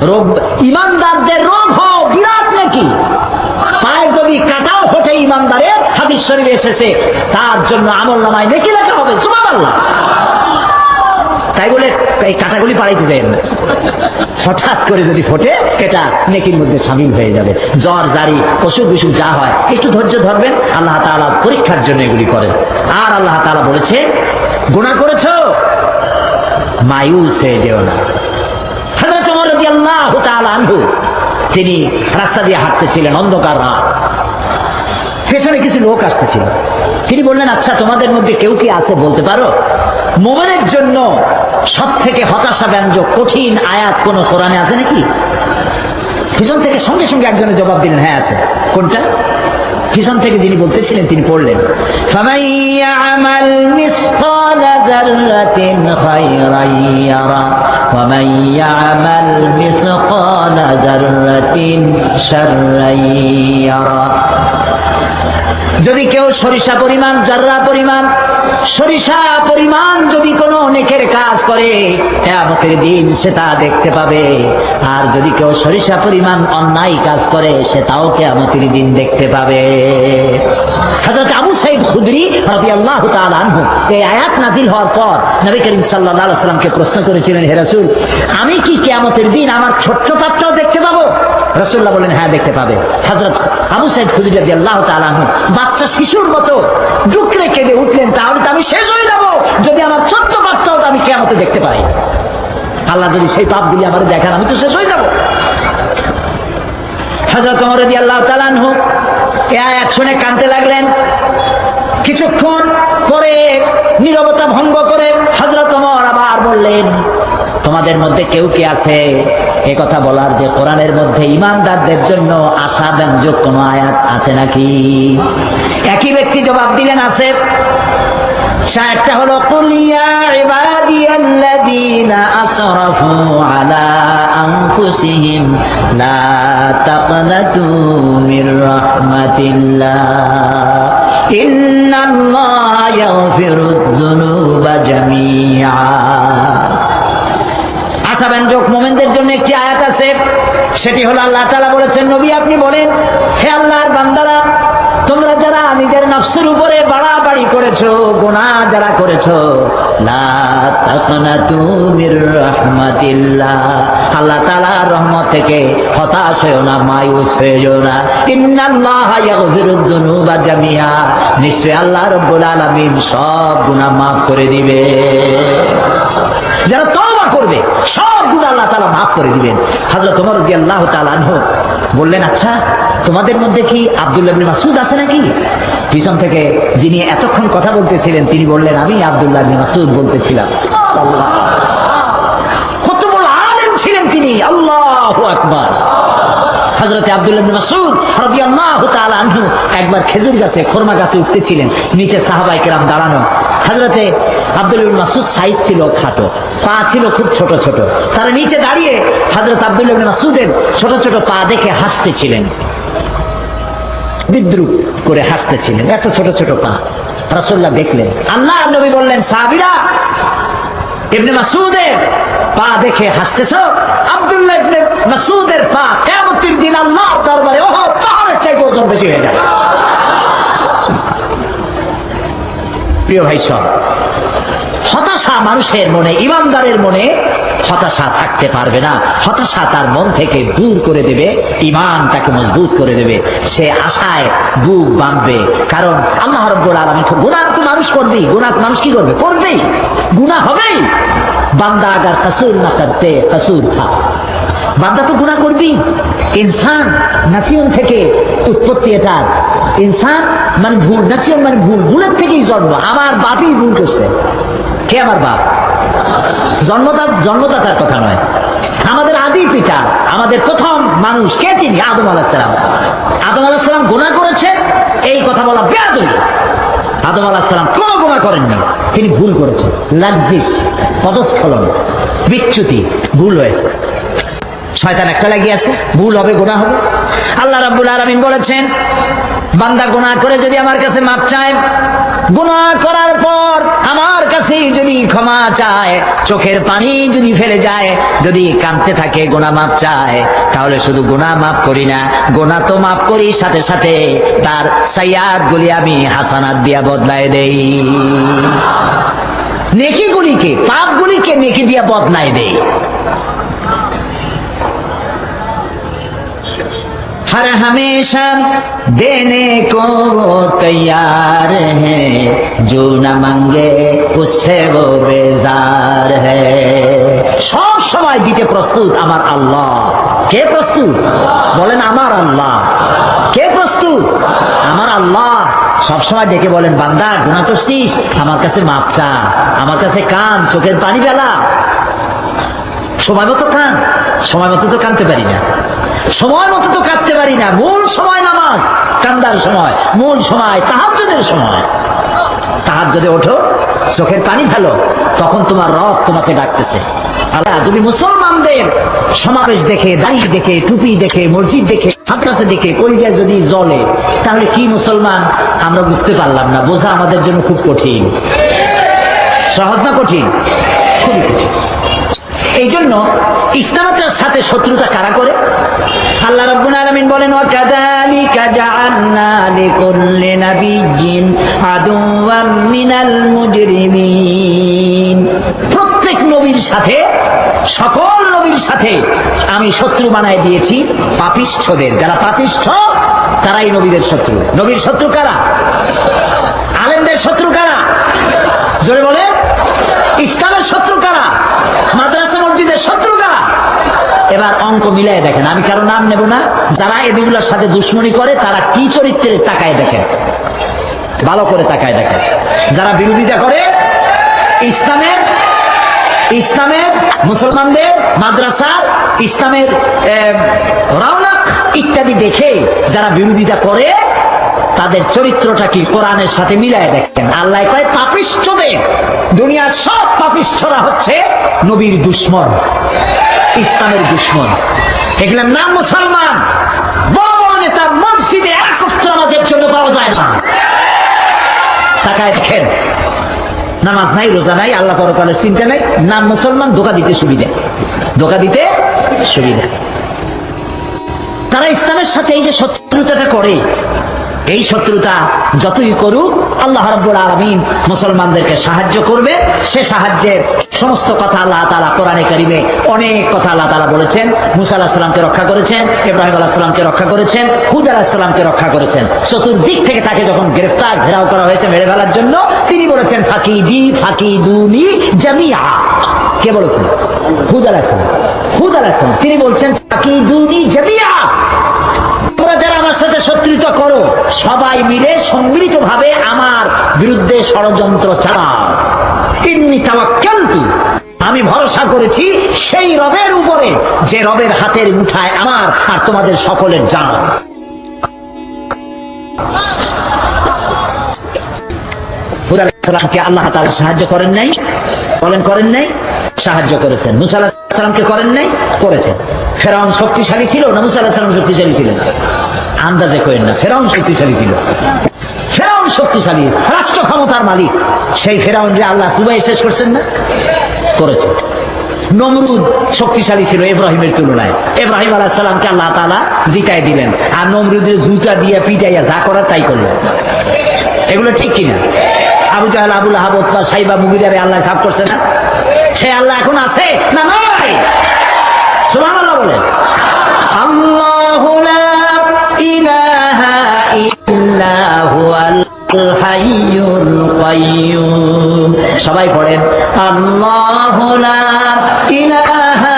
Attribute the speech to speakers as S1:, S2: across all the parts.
S1: রোগ ইমানদারদের রোগ হোক বিরাট নাকি, পায়ে যদি কাটাও ওঠে ইমানদারের, হাদিস শরীফে এসেছে তার জন্য আমলনামায় নেকি লেখা হবে। সুবহানাল্লাহ। তাই বলে এই কাটাগুলি পাড়াইতে যায় না, হঠাৎ করে যদি ফোটে এটা নেকির মধ্যে শামিল হয়ে যাবে। জ্বর জারি অসুখ বিসুখ যা হয় একটু ধৈর্য ধরবেন, আল্লাহ তাআলা পরীক্ষার জন্য এগুলি করেন। আর আল্লাহ তাআলা বলেছে গুনাহ করেছো মায়ুস হয়ে যেও না। হযরত ওমর রাদিয়াল্লাহু তাআলা আনহু তিনি রাস্তা দিয়ে হাঁটতেছিলেন, অন্ধকার রাত, পেছনে কিছু লোক আসতেছিল। তিনি বললেন, আচ্ছা তোমাদের মধ্যে কেউ কি আছে বলতে পারো মুমিনের জন্য সব থেকে হতাশা ব্যঞ্জক কঠিন আয়াত কোন কোরআনে আছে নাকি? পিছন থেকে সঙ্গে সঙ্গে একজনের জবাব দিলেন, হ্যাঁ আছে। কোনটা? পিছন থেকে যিনি বলতেছিলেন তিনি পড়লেন, ফামান ইয়ামাল মিসকালা যাররাতিন খায়রান ইয়ারা ওয়া মান ইয়ামাল মিসকালা যাররাতিন শাররান ইয়ারা। যদি কেউ সরিষা পরিমাণ, জাররা পরিমাণ, সরিষা পরিমাণ যদি কোনো নেকের কাজ করে কিয়ামতের দিন সে তা দেখতে পাবে, আর যদি কেউ সরিষা পরিমাণ অন্যায় কাজ করে সে তাও কিয়ামতের দিন দেখতে পাবে। হযরত আবু সাঈদ খুদরি রাদিয়াল্লাহু তাআলা আনহু এই আয়াত নাজিল হওয়ার পর নবী করিম সাল্লাল্লাহু আলাইহি ওয়াসাল্লামকে প্রশ্ন করেছিলেন, হে রাসূল আমি কি কিয়ামতের দিন আমার ছোট্ট পাপটাও দেখতে পাবো? রাসূলুল্লাহ বলেন, হ্যাঁ দেখতে পাবে। হযরত আবু সাঈদ খুদরি রাদিয়াল্লাহু তাআলা আনহু বাচ্চা শিশুর মতো ডুকরে কেঁদে উঠলেন, তাহলে তো আমি শেষ হয়ে যাব যদি আমার ছোট্ট পাপটাও আমি কিয়ামতে দেখতে পাই। আল্লাহ যদি সেই পাপগুলি আমার দেখান আমি তো শেষ হয়ে যাব। হযরত ওমর রাদিয়াল্লাহু তাআলা আনহু এই আয়াত শুনে কাঁদতে লাগলেন। কিছুক্ষণ পরে নীরবতা ভঙ্গ করে হযরত ওমর আবার বললেন, তোমাদের মধ্যে কেউ কি আছে এ কথা বলার যে কোরআনের মধ্যে ঈমানদারদের জন্য আশাব্যঞ্জক কোন আয়াত আছে নাকি? একই ব্যক্তি জবাব দিলেন, আছে। একটা হলো কুল ইয়া ইবাদিয়াল্লাযীনা আসরাফু আলা আনফুসিহিম লা তাকনাতু মির রাহমাতিল্লাহ ইন্নাল্লাহা ইয়াগফিরুয যুনুবা জামিআ। আশাব্যঞ্জক মুমিনদের জন্য একটি আয়াত আছে, সেটি হলো আল্লাহ তাআলা বলেছেন, নবী আপনি বলেন, হে আল্লাহর বান্দারা তোমরা যারা নিজের নফসের উপরে বাড়াবাড়ি করেছো, গুনাহ যারা করেছো, লা তাকনাতু মির রাহমাতিল্লাহ, আল্লাহ তাআলার রহমত থেকে হতাশ হয়ো না, মায়ুস হয়ো না। ইন্নাল্লাহা ইয়াগফিরুয যুনুবা জামিআ, নিশ্চয় আল্লাহ রাব্বুল আলামিন সব গুনাহ মাফ করে দিবে। যারা তওবা করবে সব গুনাহ আল্লাহ তাআলা মাফ করে দিবেন। হযরত ওমর রাদিয়াল্লাহু তাআলা আনহু বললেন, আচ্ছা তোমাদের মধ্যে কি আব্দুল্লাহ ইবনে মাসউদ আছে নাকি? পিছন থেকে যিনি এতক্ষণ কথা বলতেছিলেন তিনি বললেন, আমি আব্দুল্লাহ ইবনে মাসউদ বলতেছিলাম। সুবহানাল্লাহ, কত বড় আলেম ছিলেন তিনি, আল্লাহু আকবার। হযরত আব্দুল্লাহ ইবনে মাসউদ রাদিয়াল্লাহু তাআলা আনহু একবার খেজুর গাছে, খরমা গাছে উঠতেছিলেন, নিচে সাহাবায়ে কেরাম দাঁড়ানো। হযরতে আব্দুল্লাহ ইবনে মাসউদ সাইজ ছিল খাটো, পা ছিল খুব ছোট ছোট, তারা নিচে দাঁড়িয়ে হযরত আব্দুল্লাহ ইবনে মাসউদের ছোট ছোট পা দেখে হাসতেছিলেন, বিদ্রুপ করে হাসতেছিলেন, এত ছোট ছোট পা। রাসূলুল্লাহ দেখলেন, আল্লাহর নবী বললেন, সাহাবীরা ইবনে মাসউদের পা দেখে হাসতেছো? আব্দুল্লাহ ইবনে মাসউদের পা কিয়ামতের দিন আল্লাহর দরবারে ওহদ পাহাড়ের চাইতে ওজন বেশি হয়ে যাবে। প্রিয় ভাই সব, হতাশা মানুষের মনে, ঈমানদারের মনে হতাশা থাকতে পারবে না। হতাশা তার মন থেকে দূর করে দেবে, ঈমান তাকে মজবুত করে দেবে, সে আশায় বুক বাঁধবে। কারণ আল্লাহ রাব্বুল আলামিন, গুনাহ তো মানুষ করবেই, গুনাহ মানুষ কি করবে? করবেই, গুনাহ হবেই। বান্দা আগার কসুর না করতে কসুর থা, বান্দা তো গুনাহ করবেই। ইনসান নাসিয়ন থেকে উৎপত্তি, এটা ইনসান মানে ভুল, নাসিয়ন মানে ভুল, ভুলের থেকেই জন্ম। আমার বাপই ভুল করছে। কে আমার বাপ? জন্মদাতার কথা নয়, আমাদের আদি পিতা, আমাদের প্রথম মানুষ কে? তিনি আদম আলাইহিস সালাম। আদম আলাইহিস সালাম গুনাহ করেছেন এই কথা বলা বেয়াদবি। আদম আলাইহিস সালাম কোনো গুনাহ করেননি, তিনি ভুল করেছেন, লাজিস, পদস্খলন, বিচ্যুতি, ভুল হয়েছে। শয়তান একটা লাগিয়ে আছে, ভুল হবে, গুনাহ হবে। আল্লাহ রাব্বুল আলামিন বলেছেন, বান্দা গুনাহ করে যদি আমার কাছে মাপ চায়, গুনাহ করার পর আমার কাছে কাছে যদি ক্ষমা চায়, চোখের পানি যদি ফেলে যায়, যদি কাঁদতে থাকে, গুনাহ মাফ চায়, তাহলে শুধু গুনাহ মাফ করি না, গুনাহ তো মাফ করি, সাথে সাথে তার সাইয়্যাত গুলি আমি হাসানাত দিয়া বদলায় দেই। নেকিগুলিকে, পাপগুলিকে নেকি দিয়া বদলায় দেই। हर हमेशा देने को वो तैयार है, जो न मांगे उससे वो बेजार है। সব সময় দিতে প্রস্তুত আমার আল্লাহ। কে প্রস্তুত? বলেন আমার আল্লাহ। কে প্রস্তুত? আমার আল্লাহ। সব সময় ডেকে বলেন, বান্দা গুনাহ করছিস, আমার কাছে মাপ চা, আমার কাছে কান, চোখের পানি ফেলা। সময় মতো কান, সময় মতো তো কাঁদতে পারি না, সময় মতো তো কাঁদতে পারি না। মূল সময় নামাজ, কান্দার সময়, মূল সময় তাহাজ্জুদের সময়। তাহাজ্জুদে ওঠো, চোখের পানি ফেলো, তখন তোমার রব তোমাকে ডাকতেছে। আল্লাহ যদি মুসলমানদের সমাবেশ দেখে, দাড়ি দেখে, টুপি দেখে, মসজিদ দেখে, মাদ্রাসা দেখে কলিজা যদি জ্বলে, তাহলে কি মুসলমান আমরা বুঝতে পারলাম না। বোঝা আমাদের জন্য খুব কঠিন। সহজ না কঠিন? খুবই কঠিন। এই জন্য ইসলামের সাথে শত্রুতা কারা করে? আল্লাহ রাব্বুল আলামিন বলেন, ওয়া কাযালিকা জাআলনা লিকুল্লি নাবিয়্যিন আদুওয়াম মিনাল মুজরিমিন। প্রত্যেক নবীর সাথে, সকল নবীর সাথে আমি শত্রু বানায় দিয়েছি পাপিষ্ঠদের। যারা পাপিষ্ঠ তারাই নবীদের শত্রু। নবীর শত্রু কারা? আলেমদের শত্রু কারা? জোরে বলে। ইসলামের শত্রু কারা? মাদ্রাসা মসজিদের শত্রু কারা? এবার অঙ্ক মিলাই দেখেন, আমি কারো নাম নেব না। যারা এদিগুলোর সাথে দুশ্মনী করে তারা কি চরিত্রের তাকায় দেখেন, ভালো করে তাকায় দেখেন। যারা বিরোধিতা করে ইসলামের, মুসলমানদের, মাদ্রাসার, ইসলামের রওনক ইত্যাদি দেখে যারা বিরোধিতা করে, তাদের চরিত্রটা কি কোরআনের সাথে মিলায় দেখেন। আল্লাহ কয় পাপিষ্ঠদের। দুনিয়ার সব পাপিষ্ঠরা হচ্ছে নবীর দুশ্মন, ইসলামের দুশ্মন। এগুলোর নাম মুসলমান। বড় নেতা মসজিদে একত্র নামাজের জন্য পাওয়া যায় না। তাকায় দেখেন, নামাজ নাই, রোজা নাই, আল্লাহ পরকালের চিন্তা নাই, নাম মুসলমান। ধোঁকা দিতে সুবিধা, ধোঁকা দিতে সুবিধা। তারা ইসলামের সাথে এই যে শত্রুতাটা করে, এই শত্রুতা যতই করুক, আল্লাহ রাব্বুল আলামিন মুসলমানদেরকে সাহায্য করবে। সে সাহায্যের সমস্ত কথা আল্লাহ তাআলা কোরআনে কারিমে অনেক কথা আল্লাহ তাআলা বলেছেন। মুসা আলাইহিস সালামকে রক্ষা করেছেন, ইব্রাহিম আলাইহিস সালামকে রক্ষা করেছেন, হুদ আলাইহিস সালামকে রক্ষা করেছেন। চতুর্দিক থেকে তাকে যখন গ্রেফতার, ঘেরাও করা হয়েছে মেরে ফেলার জন্য, তিনি বলেছেন ফাকিদুনি জামিআ। কে বলেছেন? হুদ আলাইহিস সালাম। হুদ আলাইহিস সালাম তিনি বলছেন ফাকিদুনি জামিআ, তোমরা যারা আমার সাথে শত্রুতা করো, সবাই মিলে সম্মিলিতভাবে আমার বিরুদ্ধে ষড়যন্ত্র চালাও। ইন্নী তাওয়াক্কালতু, আমি ভরসা করেছি সেই রবের উপরে যে রবের হাতের মুঠায় আমার আর তোমাদের সকলের জান। হুদ আলাইহিস সালামকে আল্লাহ তাআলা সাহায্য করেন নাই? বলেন করেন নাই? সাহায্য করেছেন। মুসা আলাইহিস সালামকে করেন নাই? করেছেন। ফেরাউন শক্তিশালী ছিল না মুসা আলাইহিস সালাম শক্তিশালী ছিলেন? আন্দাজে করেন না, ফেরাউন শক্তিশালী ছিল। ফেরাউন শক্তিশালী, রাষ্ট্র ক্ষমতার মালিক। সেই ফেরাউনরে আল্লাহ সুবাই শেষ করছেন না? করেছেন। নমরুদ শক্তিশালী ছিল ইব্রাহিমের তুলনায়। ইব্রাহিম আলাইহিস সালামকে আল্লাহ তাআলা জিতায় দিলেন, আর নমরুদের জুতা দিয়ে পিটাইয়া যা করার তাই করলেন। এগুলো ঠিক কিনা? আবু জাহেল, আবু লাহাব, উতবা, সাইবা, মুগিরারে আল্লাহ সাফ করছে না? সে আল্লাহ এখন আছে না নাই? সুবহানাল্লাহ বলেন। আল্লাহু লা ইলাহা ইল্লা হুয়াল হাইয়ুল কাইয়্যুম। সবাই পড়েন, আল্লাহু লা ইলাহা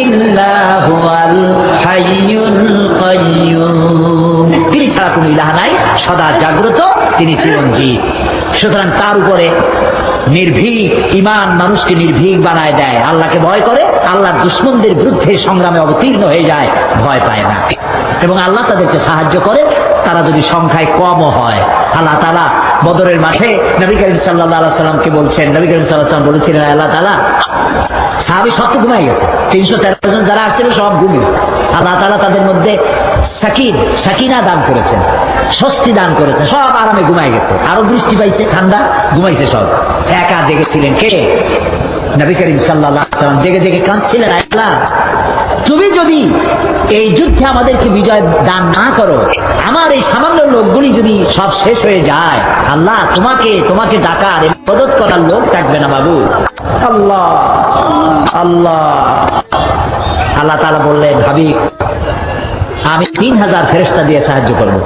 S1: ইল্লা হুয়াল হাইয়ুল কাইয়্যুম। তিনি ছাড়া কোনো ইলাহ নাই, সদা জাগ্রত, তিনি চিরঞ্জীব। সুতরাং তার উপরে নির্ভীক ঈমান মানুষকে নির্ভীক বানায় দেয়। আল্লাহকে ভয় করে, আল্লাহর দুশমনদের বিরুদ্ধে সংগ্রামে অবতীর্ণ হয়ে যায়, ভয় পায় না। এবং আল্লাহ তাদেরকে সাহায্য করে, তারা যদি সংখ্যায় কমও হয়। আল্লাহ তাআলা বদরের মাঠে নবী করিম সাল্লাল্লাহু আলাইহি সাল্লামকে বলছেন, নবী করিম সাল্লাল্লাহু আলাইহি সাল্লাম বলেছিলেন, আল্লাহ তাআলা সাহাবী সব তো ঘুমাই গেছে, 313 জন যারা আসছিল সব ঘুমিয়ে, আল্লাহ তাআলা তাদের মধ্যে সাকিনা দান করেছেন, স্বস্তি দান করেছেন, সব আরামে ঘুমাই গেছে। আরো বৃষ্টি পাইছে, ঠান্ডা, ঘুমাইছে সব। একা জেগেছিলেন কে? নবী করিম সাল্লাল্লাহু আলাইহি সাল্লাম জেগে জেগে কাঁদছিলেন, আল্লাহ তুমি যদি এই যুদ্ধে আমাদেরকে বিজয় দান না করো, আমার এই সামান্য লোকগুলি যদি সব শেষ হয়ে যায়, আল্লাহ তোমাকে ডাকার ইবাদত করার লোক থাকবে না বাবু। আল্লাহ আল্লাহ আল্লাহ তাআলা বললেন, হাবিব আমি 3000 ফেরেশতা দিয়ে সাহায্য করব।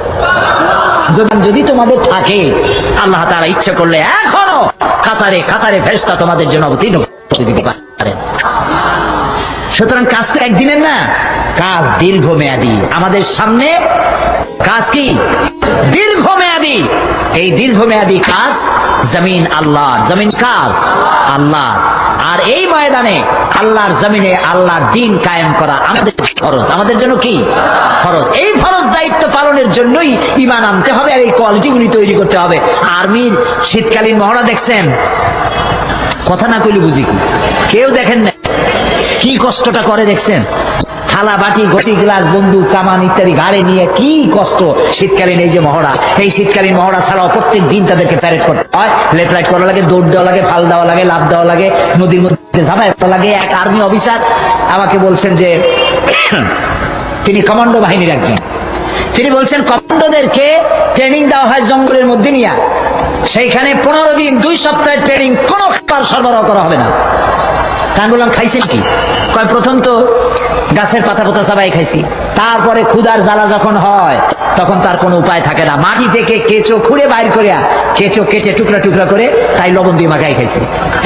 S1: যদি তোমাদের থাকে, আল্লাহ তাআলা ইচ্ছে করলে এখনো কাতারে কাতারে ফেরেশতা তোমাদের জন্য অবতীর্ণ করে দিতে পারেন। সুতরাং কাজ তো একদিনের না, কাজ দীর্ঘমেয়াদী। আমাদের সামনে কাজ কি? দীর্ঘমেয়াদী। এই দীর্ঘমেয়াদী কাজ জমিন আল্লাহর। জমিন কার? আল্লাহ। আর এই ময়দানে আল্লাহর জমিনে আল্লাহর দ্বীন কায়েম করা আমাদের ফরজ। আমাদের জন্য কি ফরজ? এই ফরজ দায়িত্ব পালনের জন্যই ঈমান আনতে হবে, আর এই কোয়ালিটিগুলি তৈরি করতে হবে। আর্মির শীতকালীন মহড়া দেখছেন? কথা না কইলে বুঝি কি? কেউ দেখেন না? কি কষ্টটা করে দেখছেন? থালা বাটি ঘটি গ্লাস বন্দুক কামান ইত্যাদি ঘাড়ে নিয়ে কি কষ্ট। শীতকালীন এই যে মহড়া, এই শীতকালীন মহড়া ছাড়াও প্রত্যেক দিন তাদেরকে প্যারেড করতে হয়, লেফট রাইট করা লাগে, দৌড় দেওয়া লাগে, ফাল দেওয়া লাগে, লাফ দেওয়া লাগে, নদীর মধ্যে ঝাঁপায় পড়া লাগে। এক আর্মি অফিসার আমাকে বলছেন যে তিনি কমান্ডো বাহিনীর একজন, তিনি বলছেন কমান্ডোদেরকে ট্রেনিং দেওয়া হয় জঙ্গলের মধ্যে নিয়ে, সেইখানে 15 দিন 2 সপ্তাহের ট্রেনিং, কোনো খাবার সরবরাহ করা হবে না। আমি বললাম খাইছেন কি? কয় প্রথম তো গাছের পাতা পাতা চাবাই খাইছি, তারপরে ক্ষুধার জ্বালা যখন হয় তখন তার কোনো উপায় থাকে না, মাটি থেকে কেঁচো খুঁড়ে বাইর করিয়া কেঁচো কেটে টুকরা টুকরা করে তাই লবণ দিয়ে মাখাই খাইছি,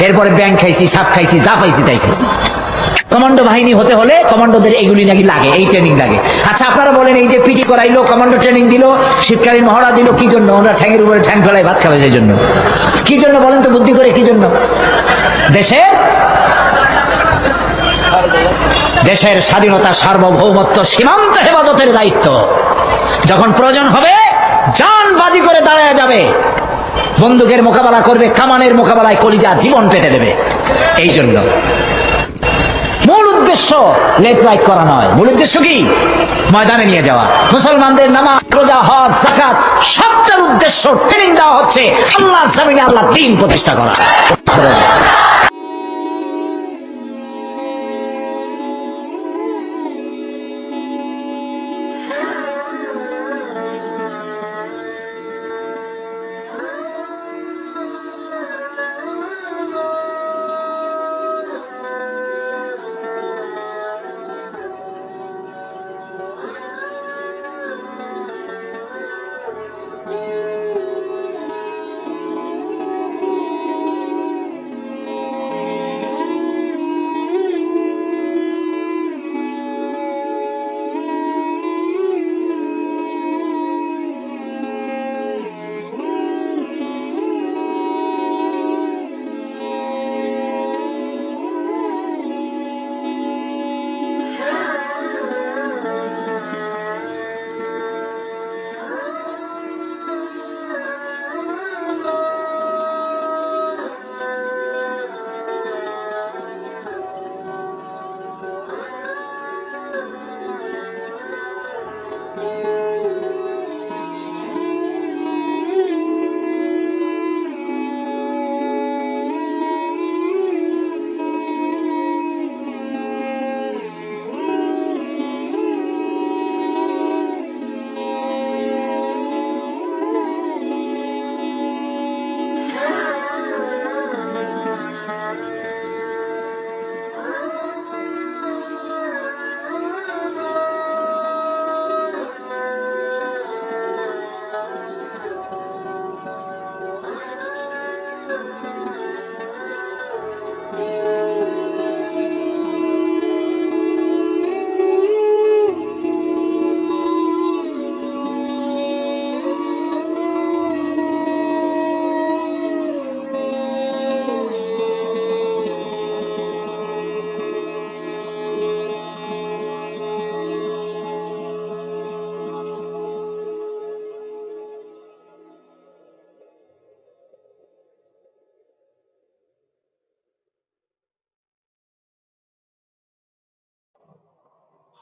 S1: এরপরে ব্যাঙ খাইছি, সাপ খাইছি, যা পাইছি তাই খাইছি। কমান্ডো বাহিনী হতে হলে কমান্ডোদের এগুলি নাকি লাগে, এই ট্রেনিং লাগে। আচ্ছা আপনারা বলেন, এই যে পিটি করাইলো, কমান্ডো ট্রেনিং দিল, শীতকালীন মহড়া দিল, কি জন্য? ওরা ঠ্যাঙের উপরে ঠ্যাং ফেলায় ভাত খাবে সেই জন্য। কি জন্য বলেন তো বুদ্ধি করে? কি জন্য? দেশের স্বাধীনতা, সার্বভৌমত্ব, সীমান্ত হেফাজতের দায়িত্ব। যখন প্রয়োজন হবে জান বাজি করে দাঁড়ায় যাবে, বন্দুকের মোকাবেলা করবে, কামানের মোকাবেলায় কলিজা জীবন পেতে দেবে। এই জন্য মূল উদ্দেশ্য লেফট রাইট করা নয়, মূল উদ্দেশ্য কি? ময়দানে নিয়ে যাওয়া। মুসলমানদের নামাজ, রোজা, হজ, যাকাত সবটার উদ্দেশ্য ট্রেনিং দেওয়া হচ্ছে আল্লাহর জমিনে আল্লাহর দ্বীন প্রতিষ্ঠা করা।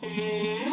S2: Hey